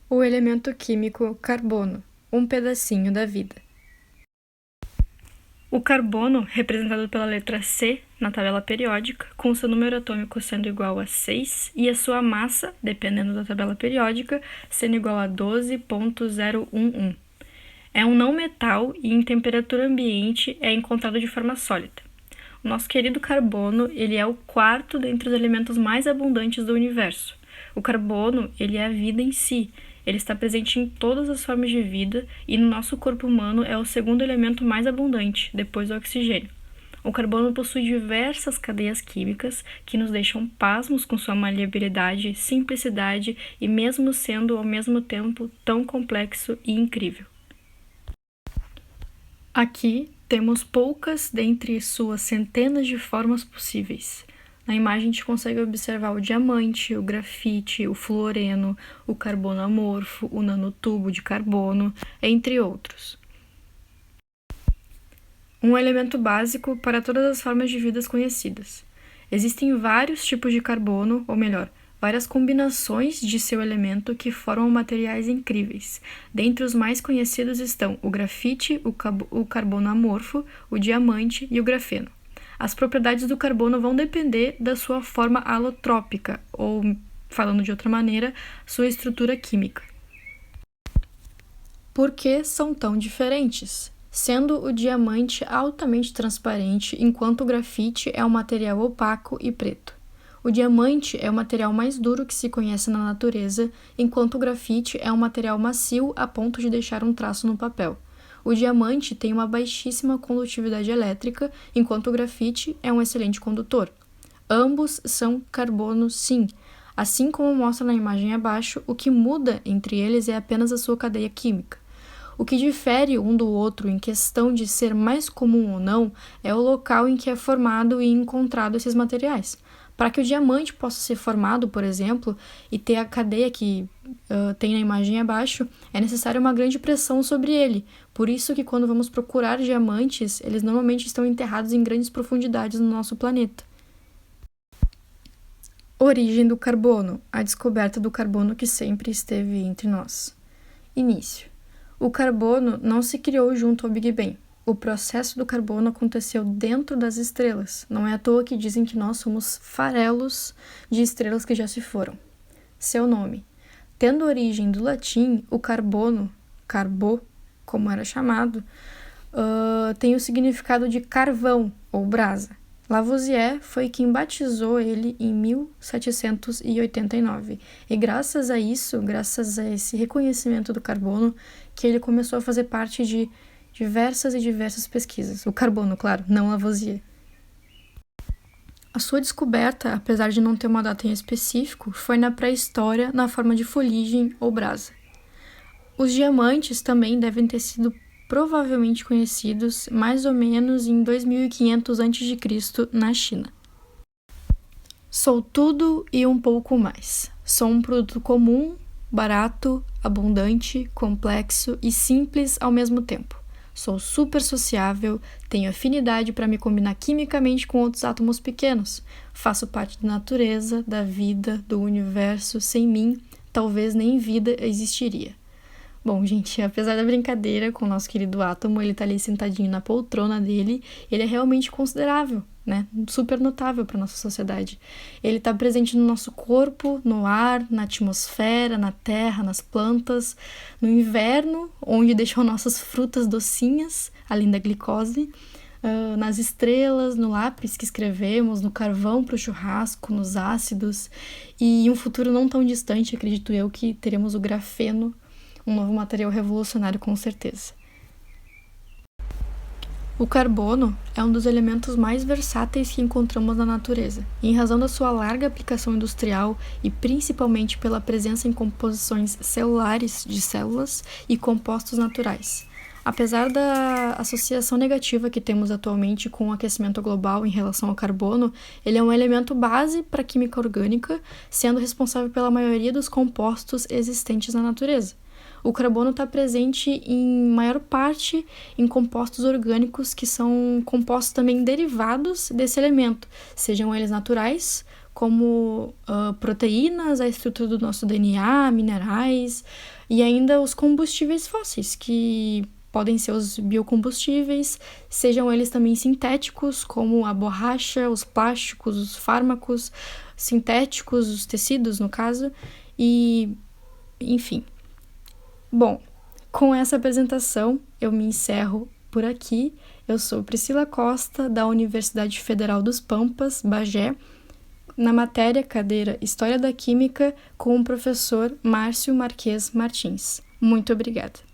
O elemento químico carbono, um pedacinho da vida. O carbono, representado pela letra C na tabela periódica, com seu número atômico sendo igual a 6 e a sua massa, dependendo da tabela periódica, sendo igual a 12,011. É um não metal e em temperatura ambiente é encontrado de forma sólida. O nosso querido carbono, ele é o quarto dentre os elementos mais abundantes do universo. O carbono, ele é a vida em si. Ele está presente em todas as formas de vida e no nosso corpo humano é o segundo elemento mais abundante, depois do oxigênio. O carbono possui diversas cadeias químicas que nos deixam pasmos com sua maleabilidade, simplicidade e mesmo sendo ao mesmo tempo tão complexo e incrível. Aqui temos poucas dentre suas centenas de formas possíveis. Na imagem a gente consegue observar o diamante, o grafite, o fluoreno, o carbono amorfo, o nanotubo de carbono, entre outros. Um elemento básico para todas as formas de vida conhecidas. Existem vários tipos de carbono, ou melhor, várias combinações de seu elemento que formam materiais incríveis. Dentre os mais conhecidos estão o grafite, o carbono amorfo, o diamante e o grafeno. As propriedades do carbono vão depender da sua forma alotrópica, ou, falando de outra maneira, sua estrutura química. Por que são tão diferentes? Sendo o diamante altamente transparente, enquanto o grafite é um material opaco e preto. O diamante é o material mais duro que se conhece na natureza, enquanto o grafite é um material macio a ponto de deixar um traço no papel. O diamante tem uma baixíssima condutividade elétrica, enquanto o grafite é um excelente condutor. Ambos são carbono, sim. Assim como mostra na imagem abaixo, o que muda entre eles é apenas a sua cadeia química. O que difere um do outro em questão de ser mais comum ou não é o local em que é formado e encontrado esses materiais. Para que o diamante possa ser formado, por exemplo, e ter a cadeia que tem na imagem abaixo, é necessária uma grande pressão sobre ele. Por isso que quando vamos procurar diamantes, eles normalmente estão enterrados em grandes profundidades no nosso planeta. Origem do carbono, a descoberta do carbono que sempre esteve entre nós. Início. O carbono não se criou junto ao Big Bang. O processo do carbono aconteceu dentro das estrelas. Não é à toa que dizem que nós somos farelos de estrelas que já se foram. Seu nome. Tendo origem do latim, o carbono, carbo, como era chamado, tem o significado de carvão ou brasa. Lavoisier foi quem batizou ele em 1789. E graças a isso, graças a esse reconhecimento do carbono, que ele começou a fazer parte de diversas pesquisas. O carbono, claro, não Lavoisier. A sua descoberta, apesar de não ter uma data em específico, foi na pré-história na forma de fuligem ou brasa. Os diamantes também devem ter sido provavelmente conhecidos mais ou menos em 2500 a.C. na China. Sou tudo e um pouco mais. Sou um produto comum, barato, abundante, complexo e simples ao mesmo tempo. Sou super sociável, tenho afinidade para me combinar quimicamente com outros átomos pequenos. Faço parte da natureza, da vida, do universo. Sem mim, talvez nem vida existiria. Bom, gente, apesar da brincadeira com o nosso querido átomo, ele tá ali sentadinho na poltrona dele, ele é realmente considerável, né? Super notável para nossa sociedade. Ele tá presente no nosso corpo, no ar, na atmosfera, na terra, nas plantas, no inverno, onde deixam nossas frutas docinhas, além da glicose, nas estrelas, no lápis que escrevemos, no carvão para o churrasco, nos ácidos, e em um futuro não tão distante, acredito eu, que teremos o grafeno, um novo material revolucionário com certeza. O carbono é um dos elementos mais versáteis que encontramos na natureza, em razão da sua larga aplicação industrial e principalmente pela presença em composições celulares de células e compostos naturais. Apesar da associação negativa que temos atualmente com o aquecimento global em relação ao carbono, ele é um elemento base para a química orgânica, sendo responsável pela maioria dos compostos existentes na natureza. O carbono está presente em maior parte em compostos orgânicos que são compostos também derivados desse elemento, sejam eles naturais, como proteínas, a estrutura do nosso DNA, minerais, E ainda os combustíveis fósseis, que podem ser os biocombustíveis, sejam eles também sintéticos, como a borracha, os plásticos, os fármacos sintéticos, os tecidos, no caso, e enfim. Bom, com essa apresentação, eu me encerro por aqui. Eu sou Priscila Costa, da Universidade Federal dos Pampas, Bagé, na matéria cadeira História da Química, com o professor Márcio Marques Martins. Muito obrigada.